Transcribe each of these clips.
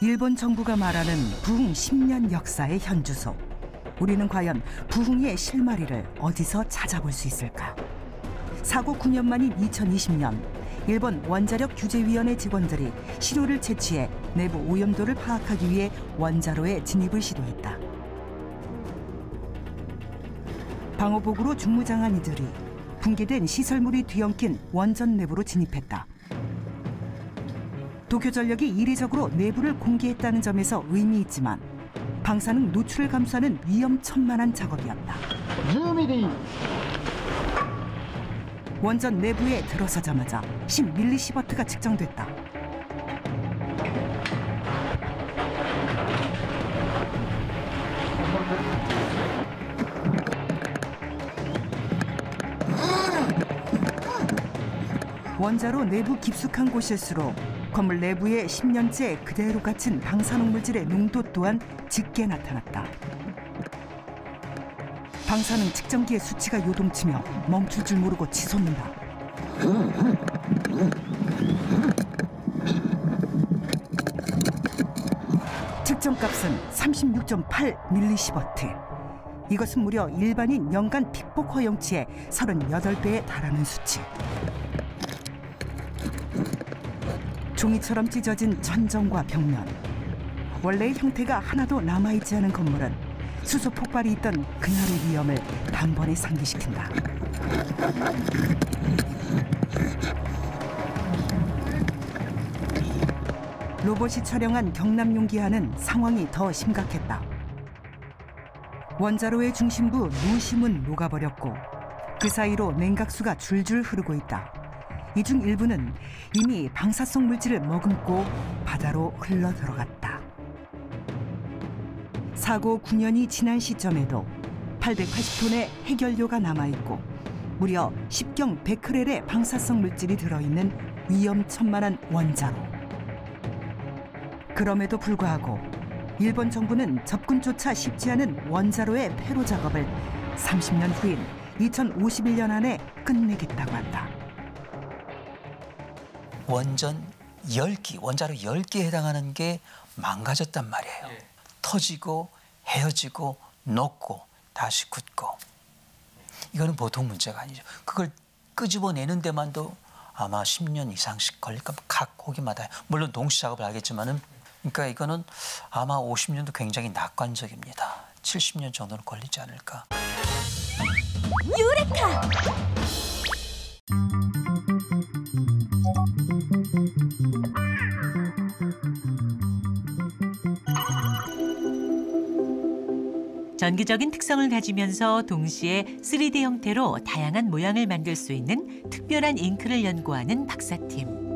일본 정부가 말하는 부흥 10년 역사의 현주소. 우리는 과연 부흥의 실마리를 어디서 찾아볼 수 있을까? 사고 9년 만인 2020년, 일본 원자력 규제위원회 직원들이 시료를 채취해 내부 오염도를 파악하기 위해 원자로에 진입을 시도했다. 방호복으로 중무장한 이들이 붕괴된 시설물이 뒤엉킨 원전 내부로 진입했다. 도쿄전력이 이례적으로 내부를 공개했다는 점에서 의미 있지만 방사능 노출을 감수하는 위험천만한 작업이었다. 10mm. 원전 내부에 들어서자마자 10mS가 측정됐다. 원자로 내부 깊숙한 곳일수록 건물 내부에 10년째 그대로 갇힌 방사능 물질의 농도 또한 짙게 나타났다. 방사능 측정기의 수치가 요동치며 멈출 줄 모르고 치솟는다. 측정값은 36.8mSv. 이것은 무려 일반인 연간 픽복 허용치의 38배에 달하는 수치. 종이처럼 찢어진 천정과 벽면. 원래의 형태가 하나도 남아있지 않은 건물은 수소 폭발이 있던 그날의 위험을 단번에 상기시킨다. 로봇이 촬영한 경남 용기하는 상황이 더 심각했다. 원자로의 중심부 노심은 녹아버렸고 그 사이로 냉각수가 줄줄 흐르고 있다. 이 중 일부는 이미 방사성 물질을 머금고 바다로 흘러들어갔다. 사고 9년이 지난 시점에도 880톤의 해결료가 남아있고 무려 10경 베크렐의 방사성 물질이 들어있는 위험천만한 원자로. 그럼에도 불구하고 일본 정부는 접근조차 쉽지 않은 원자로의 폐로 작업을 30년 후인 2051년 안에 끝내겠다고 한다. 원전 10기, 원자로 10기에 해당하는 게 망가졌단 말이에요. 네. 터지고 헤어지고 녹고 다시 굳고. 이거는 보통 문제가 아니죠. 그걸 끄집어내는 데만도 아마 10년 이상씩 걸릴 겁니다. 각 호기마다. 물론 동시 작업을 하겠지만은 그러니까 이거는 아마 50년도 굉장히 낙관적입니다. 70년 정도는 걸리지 않을까. 유레카! 전기적인 특성을 가지면서 동시에 3D 형태로 다양한 모양을 만들 수 있는 특별한 잉크를 연구하는 박사팀.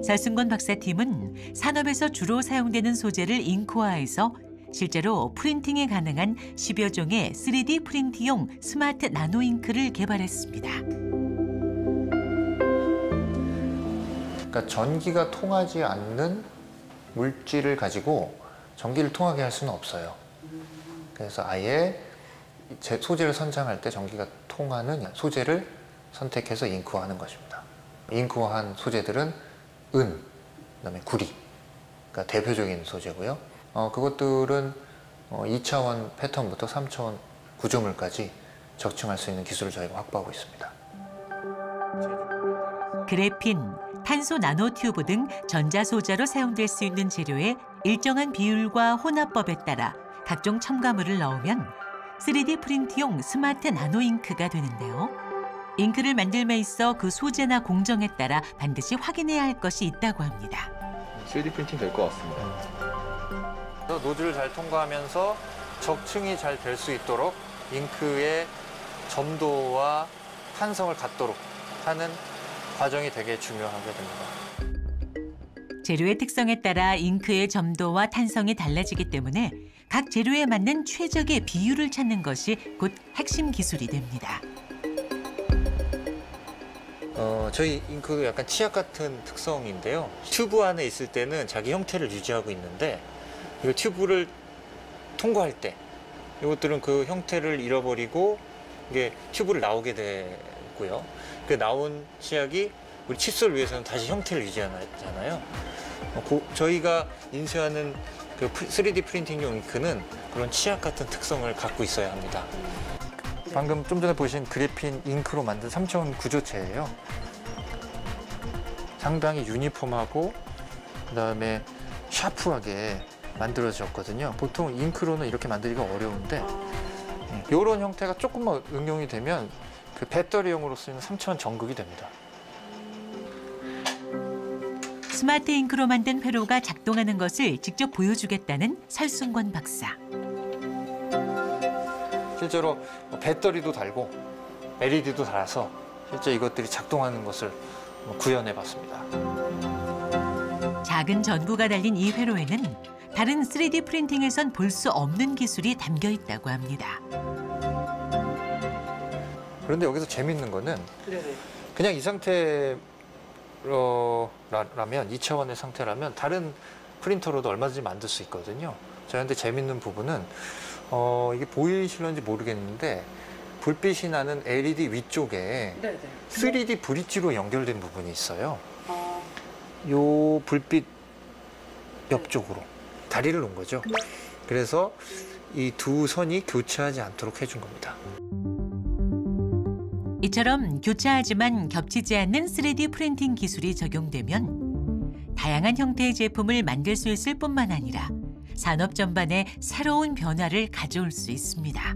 설승권 박사팀은 산업에서 주로 사용되는 소재를 잉크화해서 실제로 프린팅이 가능한 10여 종의 3D 프린팅용 스마트 나노 잉크를 개발했습니다. 그러니까 전기가 통하지 않는 물질을 가지고 전기를 통하게 할 수는 없어요. 그래서 아예 소재를 선정할 때 전기가 통하는 소재를 선택해서 잉크화하는 것입니다. 잉크화한 소재들은 은, 그다음에 구리, 그러니까 대표적인 소재고요. 그것들은 2차원 패턴부터 3차원 구조물까지 적층할 수 있는 기술을 저희가 확보하고 있습니다. 그래핀, 탄소 나노튜브 등 전자소자로 사용될 수 있는 재료에 일정한 비율과 혼합법에 따라 각종 첨가물을 넣으면 3D 프린트용 스마트 나노 잉크가 되는데요. 잉크를 만들며 있어 그 소재나 공정에 따라 반드시 확인해야 할 것이 있다고 합니다. 3D 프린팅 될 것 같습니다. 노즐을 잘 통과하면서 적층이 잘 될 수 있도록 잉크의 점도와 탄성을 갖도록 하는 과정이 되게 중요하게 됩니다. 재료의 특성에 따라 잉크의 점도와 탄성이 달라지기 때문에 각 재료에 맞는 최적의 비율을 찾는 것이 곧 핵심 기술이 됩니다. 저희 잉크도 약간 치약 같은 특성인데요. 튜브 안에 있을 때는 자기 형태를 유지하고 있는데 이 튜브를 통과할 때 이것들은 그 형태를 잃어버리고 이게 튜브를 나오게 되고요. 그 나온 치약이 우리 칫솔 위에서는 다시 형태를 유지하잖아요. 저희가 인쇄하는 그 3D 프린팅용 잉크는 그런 치약 같은 특성을 갖고 있어야 합니다. 방금 좀 전에 보신 그래핀 잉크로 만든 3차원 구조체예요. 상당히 유니폼하고 그다음에 샤프하게 만들어졌거든요. 보통 잉크로는 이렇게 만들기가 어려운데 이런 형태가 조금만 응용이 되면 그 배터리용으로 쓰이는 3차원 전극이 됩니다. 스마트 잉크로 만든 회로가 작동하는 것을 직접 보여주겠다는 설순권 박사. 실제로 배터리도 달고 LED도 달아서 실제 이것들이 작동하는 것을 구현해 봤습니다. 작은 전구가 달린 이 회로에는 다른 3D 프린팅에선 볼 수 없는 기술이 담겨 있다고 합니다. 그런데 여기서 재밌는 거는 그냥 이 상태라면 2차원의 상태라면 다른 프린터로도 얼마든지 만들 수 있거든요. 그런데 재밌는 부분은 이게 보이실런지 모르겠는데 불빛이 나는 LED 위쪽에 3D 브릿지로 연결된 부분이 있어요. 요 불빛 옆쪽으로 다리를 놓은 거죠. 그래서 이 두 선이 교차하지 않도록 해준 겁니다. 이처럼 교차하지만 겹치지 않는 3D 프린팅 기술이 적용되면 다양한 형태의 제품을 만들 수 있을 뿐만 아니라 산업 전반에 새로운 변화를 가져올 수 있습니다.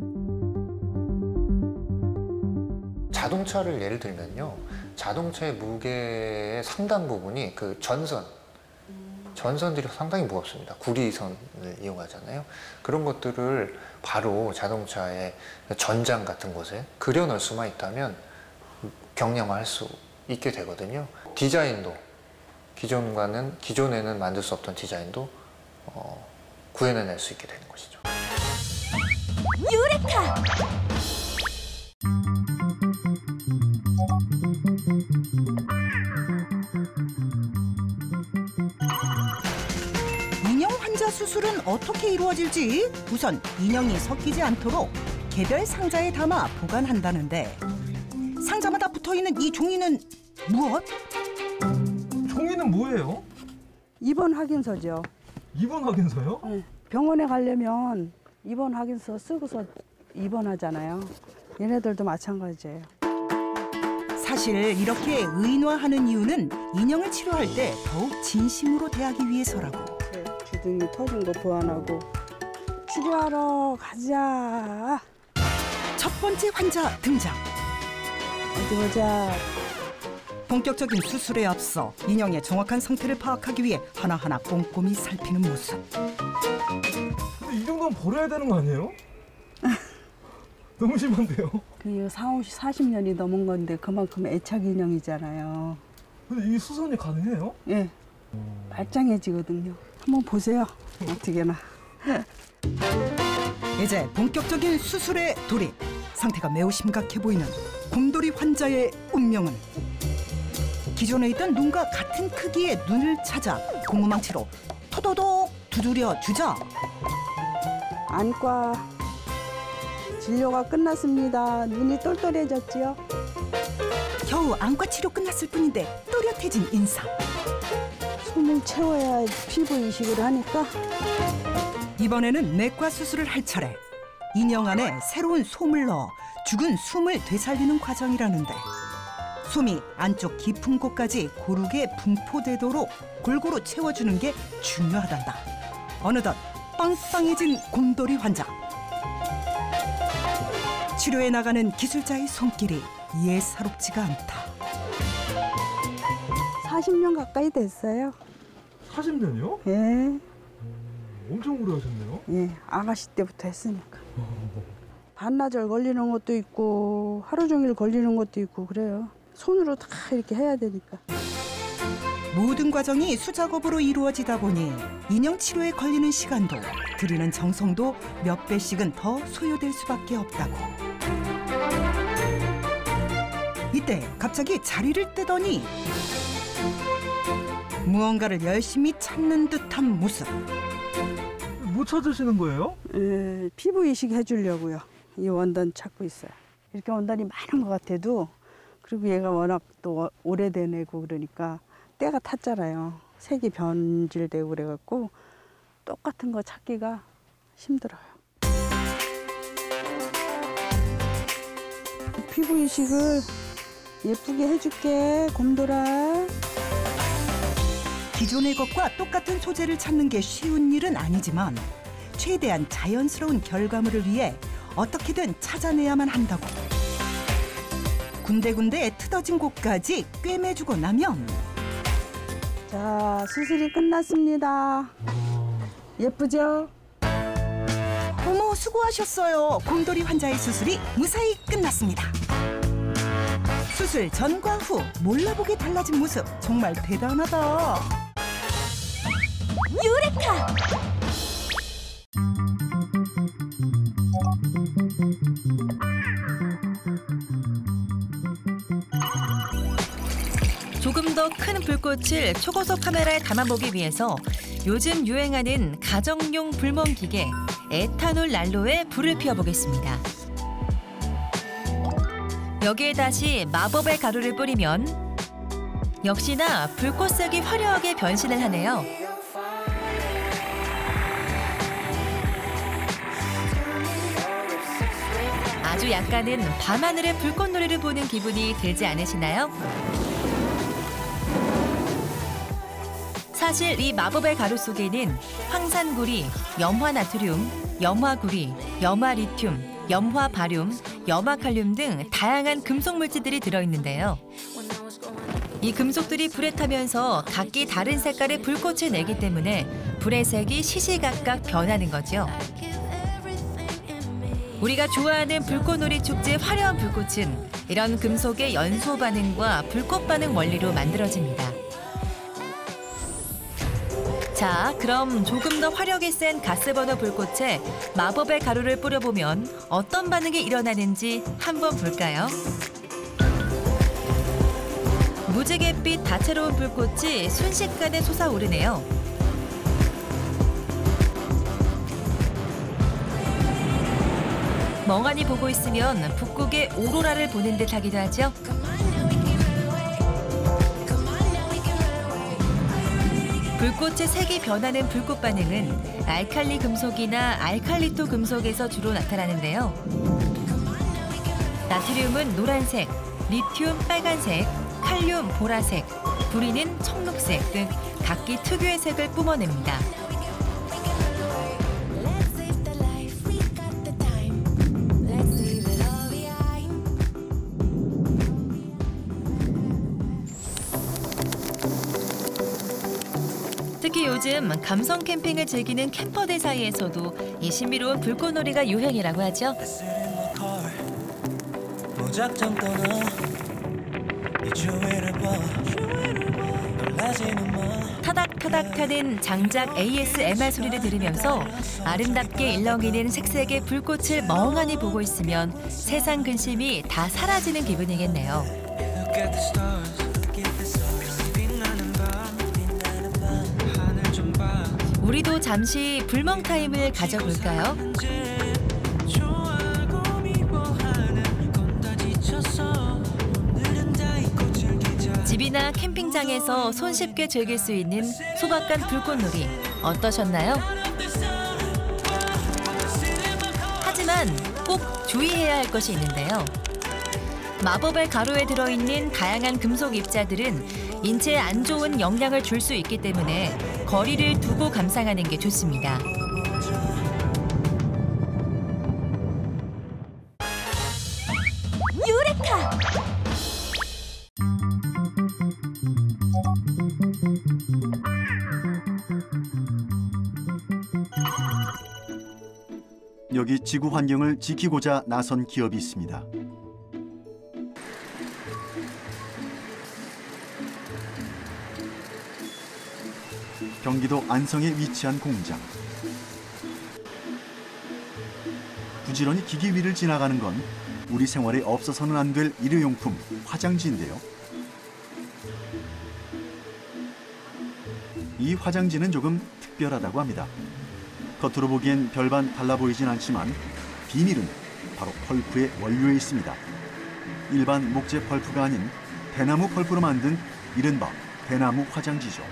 자동차를 예를 들면요. 자동차의 무게의 상당 부분이 그 전선들이 상당히 무겁습니다. 구리선을 이용하잖아요. 그런 것들을 바로 자동차의 전장 같은 곳에 그려넣을 수만 있다면 경량화할 수 있게 되거든요. 디자인도 기존에는 만들 수 없던 디자인도 구현해낼 수 있게 되는 것이죠. 유레카! 인형 환자 수술은 어떻게 이루어질지 우선 인형이 섞이지 않도록 개별 상자에 담아 보관한다는데 상자마다 붙어있는 이 종이는 무엇? 종이는 뭐예요? 입원 확인서죠. 입원 확인서요? 네. 병원에 가려면 입원 확인서 쓰고서 입원하잖아요. 얘네들도 마찬가지예요. 사실 이렇게 의인화하는 이유는 인형을 치료할 때 더욱 진심으로 대하기 위해서라고. 주둥이 터진 거 보완하고 치료하러 가자. 첫 번째 환자 등장. 어디 보자. 본격적인 수술에 앞서 인형의 정확한 상태를 파악하기 위해 하나하나 꼼꼼히 살피는 모습. 근데 이 정도면 버려야 되는 거 아니에요? 너무 심한데요? 그 40년이 넘은 건데 그만큼 애착 인형이잖아요. 근데 이게 수선이 가능해요? 예, 말짱해지거든요. 한번 보세요. 어떻게나. 이제 본격적인 수술에 돌입. 상태가 매우 심각해 보이는 곰돌이 환자의 운명은 기존에 있던 눈과 같은 크기의 눈을 찾아 고무망치로 토도독 두드려 주자. 안과 진료가 끝났습니다. 눈이 똘똘해졌지요? 겨우 안과 치료 끝났을 뿐인데 또렷해진 인상. 숨을 채워야 피부 이식을 하니까. 이번에는 내과 수술을 할 차례. 인형 안에 새로운 솜을 넣어 죽은 숨을 되살리는 과정이라는데 솜이 안쪽 깊은 곳까지 고르게 분포되도록 골고루 채워주는 게 중요하단다. 어느덧 빵빵해진 곰돌이 환자. 치료에 나가는 기술자의 손길이 예사롭지가 않다. 40년 가까이 됐어요. 40년이요? 예, 엄청 오래 하셨네요. 예, 아가씨 때부터 했으니까. 반나절 걸리는 것도 있고 하루 종일 걸리는 것도 있고 그래요. 손으로 다 이렇게 해야 되니까. 모든 과정이 수작업으로 이루어지다 보니 인형 치료에 걸리는 시간도 들이는 정성도 몇 배씩은 더 소요될 수밖에 없다고. 이때 갑자기 자리를 뜨더니 무언가를 열심히 찾는 듯한 모습. 뭐 찾으시는 거예요? 피부 이식 해주려고요. 이 원단 찾고 있어요. 이렇게 원단이 많은 것 같아도 그리고 얘가 워낙 또 오래된 애고 그러니까 때가 탔잖아요. 색이 변질되고 그래갖고 똑같은 거 찾기가 힘들어요. 피부 이식을 예쁘게 해줄게, 곰돌아. 기존의 것과 똑같은 소재를 찾는 게 쉬운 일은 아니지만 최대한 자연스러운 결과물을 위해 어떻게든 찾아내야만 한다고. 군데군데 트어진 곳까지 꿰매주고 나면 자, 수술이 끝났습니다. 예쁘죠? 어머, 수고하셨어요. 곰돌이 환자의 수술이 무사히 끝났습니다. 수술 전과 후 몰라보게 달라진 모습 정말 대단하다. 유레카! 조금 더 큰 불꽃을 초고속 카메라에 담아보기 위해서 요즘 유행하는 가정용 불멍 기계 에탄올 난로에 불을 피워보겠습니다. 여기에 다시 마법의 가루를 뿌리면 역시나 불꽃색이 화려하게 변신을 하네요. 아주 약간은 밤하늘의 불꽃놀이를 보는 기분이 들지 않으시나요? 사실 이 마법의 가루 속에는 황산구리, 염화나트륨, 염화구리, 염화리튬, 염화바륨, 염화칼륨 등 다양한 금속 물질들이 들어있는데요. 이 금속들이 불에 타면서 각기 다른 색깔의 불꽃을 내기 때문에 불의 색이 시시각각 변하는 거죠. 우리가 좋아하는 불꽃놀이 축제의 화려한 불꽃은 이런 금속의 연소 반응과 불꽃 반응 원리로 만들어집니다. 자, 그럼 조금 더 화력이 센 가스버너 불꽃에 마법의 가루를 뿌려보면 어떤 반응이 일어나는지 한번 볼까요? 무지갯빛 다채로운 불꽃이 순식간에 솟아오르네요. 멍하니 보고 있으면 북극의 오로라를 보는 듯 하기도 하죠. 불꽃의 색이 변하는 불꽃 반응은 알칼리 금속이나 알칼리토 금속에서 주로 나타나는데요. 나트륨은 노란색, 리튬 빨간색, 칼륨 보라색, 구리는 청록색 등 각기 특유의 색을 뿜어냅니다. 특히 요즘 감성 캠핑을 즐기는 캠퍼들 사이에서도 이 신비로운 불꽃놀이가 유행이라고 하죠. 타닥타닥 타는 장작 ASMR 소리를 들으면서 아름답게 일렁이는 색색의 불꽃을 멍하니 보고 있으면 세상 근심이 다 사라지는 기분이겠네요. 우리도 잠시 불멍 타임을 가져볼까요? 집이나 캠핑장에서 손쉽게 즐길 수 있는 소박한 불꽃놀이 어떠셨나요? 하지만 꼭 주의해야 할 것이 있는데요. 마법의 가루에 들어있는 다양한 금속 입자들은 인체에 안 좋은 영향을 줄 수 있기 때문에 거리를 두고 감상하는 게 좋습니다. 유레카! 여기 지구 환경을 지키고자 나선 기업이 있습니다. 경기도 안성에 위치한 공장. 부지런히 기기 위를 지나가는 건 우리 생활에 없어서는 안 될 일회용품 화장지인데요. 이 화장지는 조금 특별하다고 합니다. 겉으로 보기엔 별반 달라 보이진 않지만 비밀은 바로 펄프의 원료에 있습니다. 일반 목재 펄프가 아닌 대나무 펄프로 만든 이른바 대나무 화장지죠.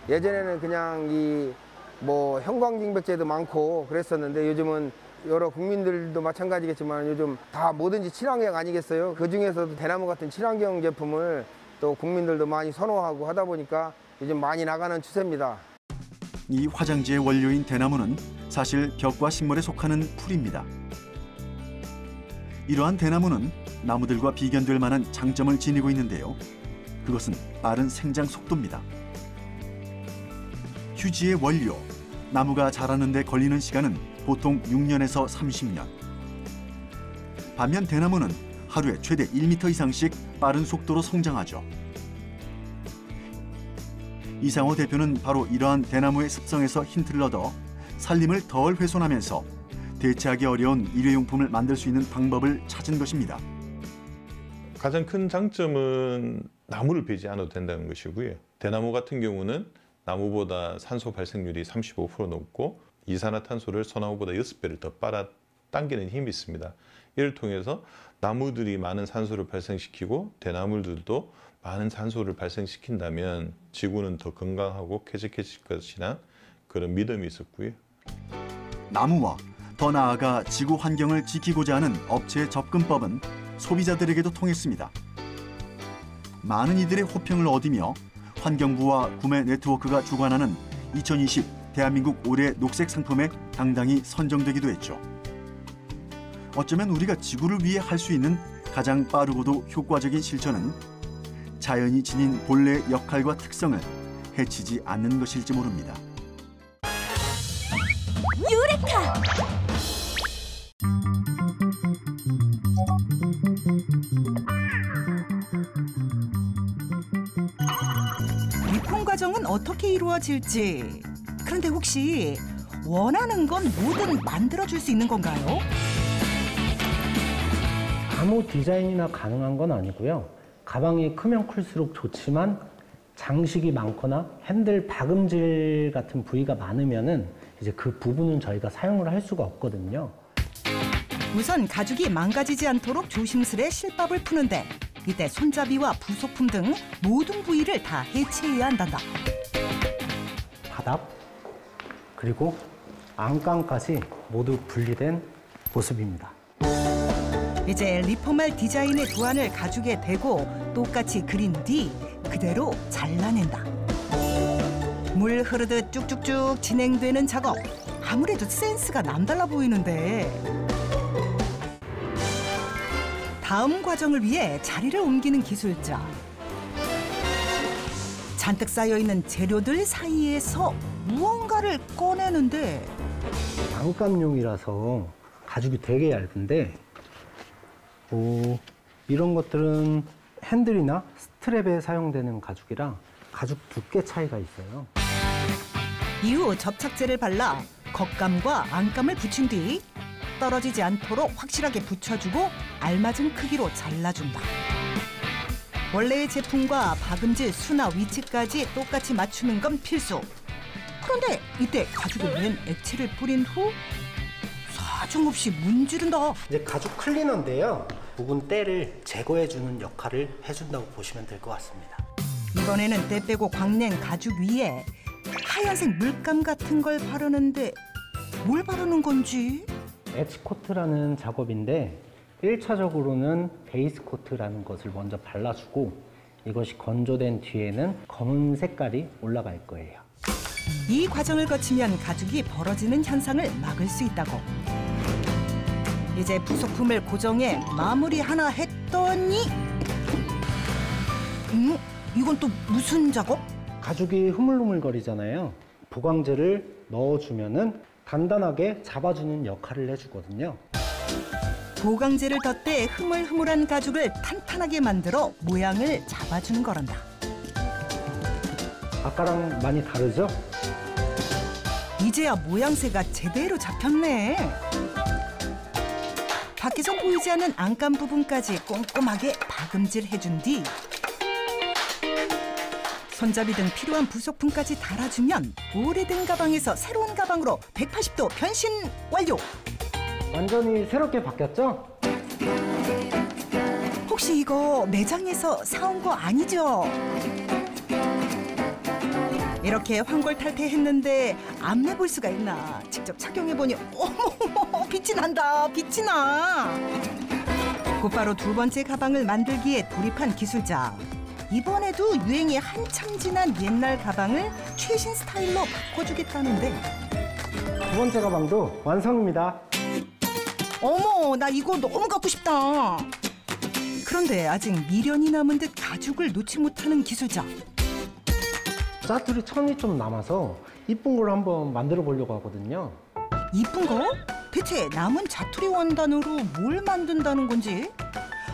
예전에는 그냥 형광징백제도 많고 그랬었는데 요즘은 여러 국민들도 마찬가지겠지만 요즘 다 뭐든지 친환경 아니겠어요? 그중에서도 대나무 같은 친환경 제품을 또 국민들도 많이 선호하고 하다 보니까 요즘 많이 나가는 추세입니다. 이 화장지의 원료인 대나무는 사실 벽과 식물에 속하는 풀입니다. 이러한 대나무는 나무들과 비견될 만한 장점을 지니고 있는데요. 그것은 빠른 생장 속도입니다. 휴지의 원료, 나무가 자라는 데 걸리는 시간은 보통 6년에서 30년. 반면 대나무는 하루에 최대 1m 이상씩 빠른 속도로 성장하죠. 이상호 대표는 바로 이러한 대나무의 습성에서 힌트를 얻어 산림을 덜 훼손하면서 대체하기 어려운 일회용품을 만들 수 있는 방법을 찾은 것입니다. 가장 큰 장점은 나무를 베지 않아도 된다는 것이고요. 대나무 같은 경우는 나무보다 산소 발생률이 35% 높고 이산화탄소를 소나무보다 6배를 더 빨아당기는 힘이 있습니다. 이를 통해서 나무들이 많은 산소를 발생시키고 대나무들도 많은 산소를 발생시킨다면 지구는 더 건강하고 쾌적해질 것이라는 그런 믿음이 있었고요. 나무와 더 나아가 지구 환경을 지키고자 하는 업체의 접근법은 소비자들에게도 통했습니다. 많은 이들의 호평을 얻으며 환경부와 구매 네트워크가 주관하는 2020 대한민국 올해 녹색 상품에 당당히 선정되기도 했죠. 어쩌면 우리가 지구를 위해 할 수 있는 가장 빠르고도 효과적인 실천은 자연이 지닌 본래의 역할과 특성을 해치지 않는 것일지 모릅니다. 유레카! 리폼 과정은 어떻게 이루어질지. 그런데 혹시 원하는 건 뭐든 만들어줄 수 있는 건가요? 아무 디자인이나 가능한 건 아니고요. 가방이 크면 클수록 좋지만 장식이 많거나 핸들 박음질 같은 부위가 많으면은 이제 그 부분은 저희가 사용을 할 수가 없거든요. 우선 가죽이 망가지지 않도록 조심스레 실밥을 푸는데 이때 손잡이와 부속품 등 모든 부위를 다 해체해야 한단다. 바닥 그리고 안감까지 모두 분리된 모습입니다. 이제 리폼할 디자인의图案을 가죽에 대고 똑같이 그린 뒤 그대로 잘라낸다. 물 흐르듯 쭉쭉쭉 진행되는 작업. 아무래도 센스가 남달라 보이는데. 다음 과정을 위해 자리를 옮기는 기술자. 잔뜩 쌓여있는 재료들 사이에서 무언가를 꺼내는데 안감용이라서 가죽이 되게 얇은데 이런 것들은 핸들이나 스트랩에 사용되는 가죽이라 가죽 두께 차이가 있어요. 이후 접착제를 발라 겉감과 안감을 붙인 뒤 떨어지지 않도록 확실하게 붙여주고 알맞은 크기로 잘라준다. 원래의 제품과 박음질 수나 위치까지 똑같이 맞추는 건 필수. 그런데 이때 가죽에 웬 액체를 뿌린 후 사정없이 문지른다. 이제 가죽 클리너인데요. 묵은 때를 제거해주는 역할을 해준다고 보시면 될 것 같습니다. 이번에는 때 빼고 광낸 가죽 위에 하얀색 물감 같은 걸 바르는데 뭘 바르는 건지? 엣지 코트라는 작업인데 1차적으로는 베이스 코트라는 것을 먼저 발라주고 이것이 건조된 뒤에는 검은 색깔이 올라갈 거예요. 이 과정을 거치면 가죽이 벌어지는 현상을 막을 수 있다고. 이제 부속품을 고정해 마무리 하나 했더니 이건 또 무슨 작업? 가죽이 흐물흐물거리잖아요. 보강제를 넣어주면은 단단하게 잡아주는 역할을 해주거든요. 보강제를 덧대 흐물흐물한 가죽을 탄탄하게 만들어 모양을 잡아주는 거란다. 아까랑 많이 다르죠? 이제야 모양새가 제대로 잡혔네. 밖에서 보이지 않는 안감 부분까지 꼼꼼하게 박음질 해준 뒤 손잡이 등 필요한 부속품까지 달아주면 오래된 가방에서 새로운 가방으로 180도 변신 완료. 완전히 새롭게 바뀌었죠? 혹시 이거 매장에서 사온 거 아니죠? 이렇게 환골탈태했는데 안 매볼 수가 있나? 직접 착용해보니 어머 빛이 난다, 빛이 나. 곧바로 두 번째 가방을 만들기에 돌입한 기술자. 이번에도 유행이 한참 지난 옛날 가방을 최신 스타일로 바꿔주겠다는데. 두 번째 가방도 완성입니다. 어머, 나 이거 너무 갖고 싶다. 그런데 아직 미련이 남은 듯 가죽을 놓지 못하는 기술자. 짜투리 천이 좀 남아서 이쁜 걸 한번 만들어 보려고 하거든요. 이쁜 거? 대체 남은 자투리 원단으로 뭘 만든다는 건지?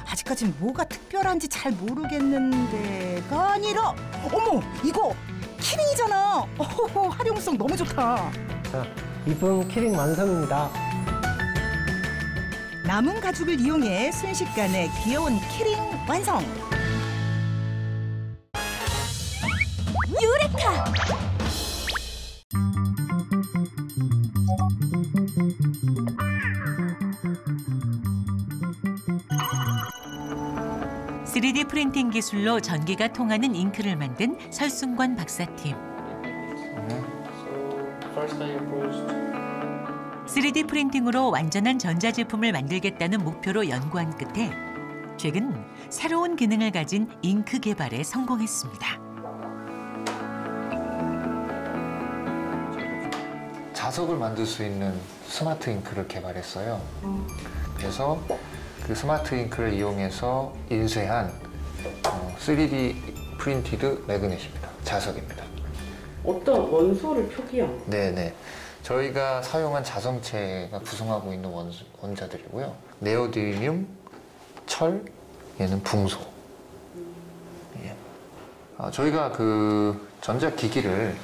아직까진 뭐가 특별한지 잘 모르겠는데가 아니라 어머, 이거 키링이잖아. 활용성 너무 좋다. 자, 이쁜 키링 완성입니다. 남은 가죽을 이용해 순식간에 귀여운 키링 완성. 유레카! (3D) 프린팅 기술로 전기가 통하는 잉크를 만든 설순권 박사팀. 3D 프린팅으로 완전한 전자제품을 만들겠다는 목표로 연구한 끝에 최근 새로운 기능을 가진 잉크 개발에 성공했습니다. 자석을 만들 수 있는 스마트 잉크를 개발했어요. 그래서 그 스마트 잉크를 이용해서 인쇄한 3D 프린티드 매그넷입니다. 자석입니다. 어떤 원소를 표기한? 네네. 저희가 사용한 자성체가 구성하고 있는 원자들이고요. 네오디뮴, 철, 얘는 붕소. 예. 저희가 그 전자기기를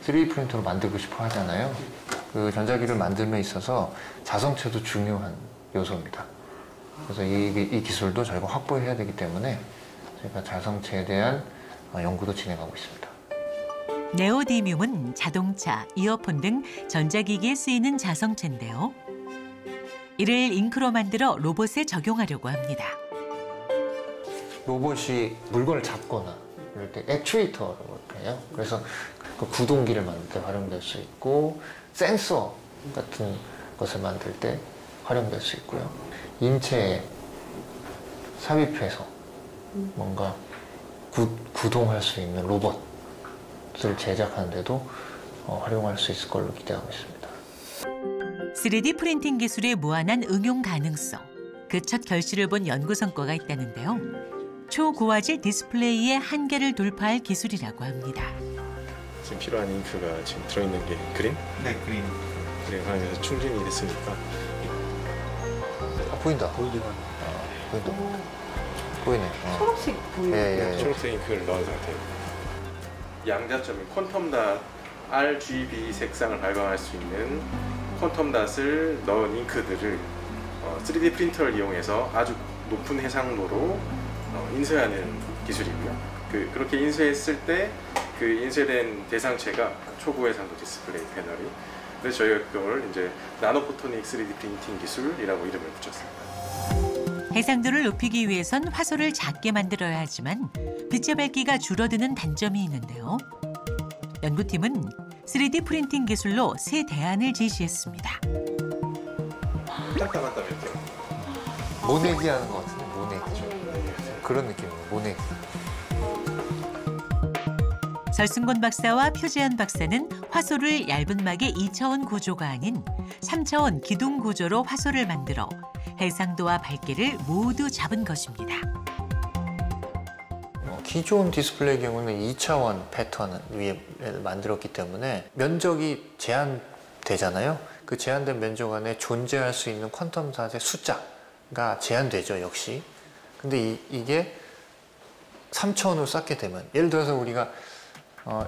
3D 프린터로 만들고 싶어 하잖아요. 그 전자기기를 만들면 있어서 자성체도 중요한 요소입니다. 그래서 이 기술도 저희가 확보해야 되기 때문에 저희가 자성체에 대한 연구도 진행하고 있습니다. 네오디뮴은 자동차, 이어폰 등 전자기기에 쓰이는 자성체인데요. 이를 잉크로 만들어 로봇에 적용하려고 합니다. 로봇이 물건을 잡거나 이럴 때 액추에이터라고 해요. 그래서 그 구동기를 만들 때 활용될 수 있고 센서 같은 것을 만들 때 활용될 수 있고요. 인체에 삽입해서 뭔가 구동할 수 있는 로봇을 제작하는 데도 활용할 수 있을 걸로 기대하고 있습니다. 3D 프린팅 기술의 무한한 응용 가능성. 그 첫 결실을 본 연구 성과가 있다는데요. 초고화질 디스플레이의 한계를 돌파할 기술이라고 합니다. 지금 필요한 잉크가 지금 들어있는 게 그린? 네, 그린. 그린 화면에서 충전이 됐으니까. 보인다. 보인다. 보이네. 초록색 보이네. 예. 초록색 잉크를 넣은 상태예요. 양자점인 퀀텀닷 RGB 색상을 발광할 수 있는 퀀텀닷을 넣은 잉크들을 3D 프린터를 이용해서 아주 높은 해상도로 인쇄하는 기술이고요. 그렇게 인쇄했을 때 그 인쇄된 대상체가 초고해상도 디스플레이 패널이. 그래서 저희가 그걸 이제 나노포토닉 3D 프린팅 기술이라고 이름을 붙였습니다. 해상도를 높이기 위해선 화소를 작게 만들어야 하지만 빛의 밝기가 줄어드는 단점이 있는데요. 연구팀은 3D 프린팅 기술로 새 대안을 제시했습니다. 모내기 하는 것 같은데, 모내기죠. 그런 느낌이에요, 모내기. 설순권 박사와 표재현 박사는 화소를 얇은 막의 2차원 구조가 아닌 3차원 기둥 구조로 화소를 만들어 해상도와 밝기를 모두 잡은 것입니다. 기존 디스플레이 경우는 2차원 패턴 위에 만들었기 때문에 면적이 제한되잖아요. 그 제한된 면적 안에 존재할 수 있는 퀀텀닷의 숫자가 제한되죠, 역시. 근데 이게 3차원으로 쌓게 되면, 예를 들어서 우리가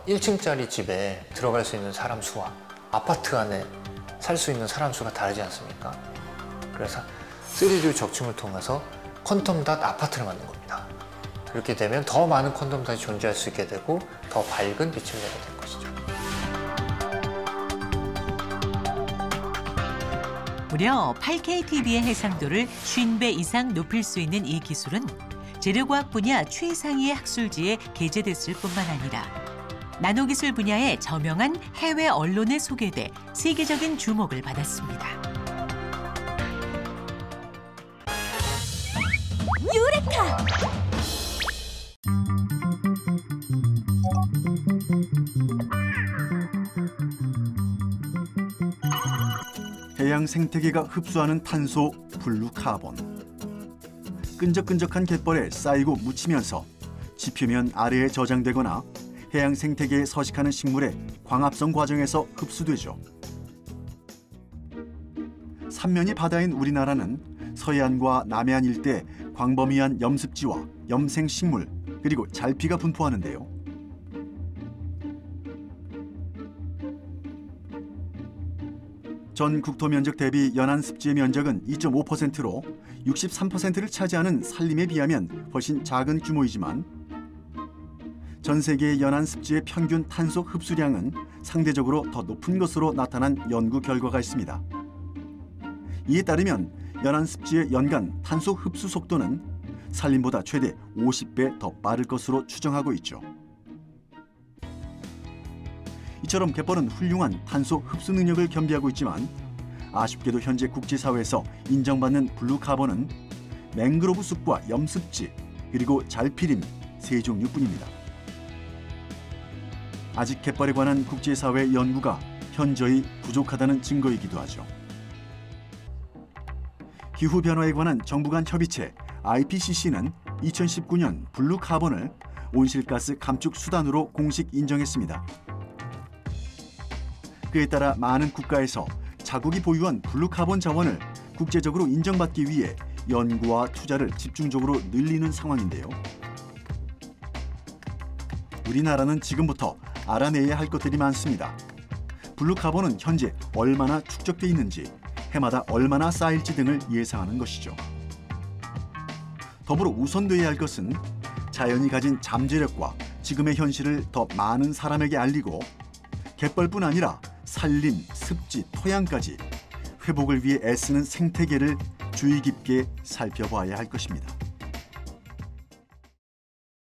1층짜리 집에 들어갈 수 있는 사람 수와 아파트 안에 살 수 있는 사람 수가 다르지 않습니까? 그래서 3D 적층을 통해서 퀀텀닷 아파트를 만든 겁니다. 이렇게 되면 더 많은 콘돔단이 존재할 수 있게 되고 더 밝은 빛을 내게 될 것이죠. 무려 8K TV의 해상도를 50배 이상 높일 수 있는 이 기술은 재료과학 분야 최상위의 학술지에 게재됐을 뿐만 아니라 나노기술 분야의 저명한 해외 언론에 소개돼 세계적인 주목을 받았습니다. 유레카! 해양 생태계가 흡수하는 탄소 블루카본. 끈적끈적한 갯벌에 쌓이고 묻히면서 지표면 아래에 저장되거나 해양 생태계에 서식하는 식물의 광합성 과정에서 흡수되죠. 삼면이 바다인 우리나라는 서해안과 남해안 일대 광범위한 염습지와 염생식물 그리고 잘피가 분포하는데요. 전 국토 면적 대비 연안 습지의 면적은 2.5%로 63%를 차지하는 산림에 비하면 훨씬 작은 규모이지만 전 세계의 연안 습지의 평균 탄소 흡수량은 상대적으로 더 높은 것으로 나타난 연구 결과가 있습니다. 이에 따르면 연안 습지의 연간 탄소 흡수 속도는 산림보다 최대 50배 더 빠를 것으로 추정하고 있죠. 이처럼 갯벌은 훌륭한 탄소 흡수 능력을 겸비하고 있지만 아쉽게도 현재 국제사회에서 인정받는 블루카본은 맹그로브 숲과 염습지 그리고 잘피림 세 종류뿐입니다. 아직 갯벌에 관한 국제사회 연구가 현저히 부족하다는 증거이기도 하죠. 기후변화에 관한 정부 간 협의체 IPCC는 2019년 블루카본을 온실가스 감축 수단으로 공식 인정했습니다. 그에 따라 많은 국가에서 자국이 보유한 블루카본 자원을 국제적으로 인정받기 위해 연구와 투자를 집중적으로 늘리는 상황인데요. 우리나라는 지금부터 알아내야 할 것들이 많습니다. 블루카본은 현재 얼마나 축적돼 있는지, 해마다 얼마나 쌓일지 등을 예상하는 것이죠. 더불어 우선돼야 할 것은 자연이 가진 잠재력과 지금의 현실을 더 많은 사람에게 알리고 갯벌뿐 아니라 산림, 습지, 토양까지 회복을 위해 애쓰는 생태계를 주의 깊게 살펴봐야 할 것입니다.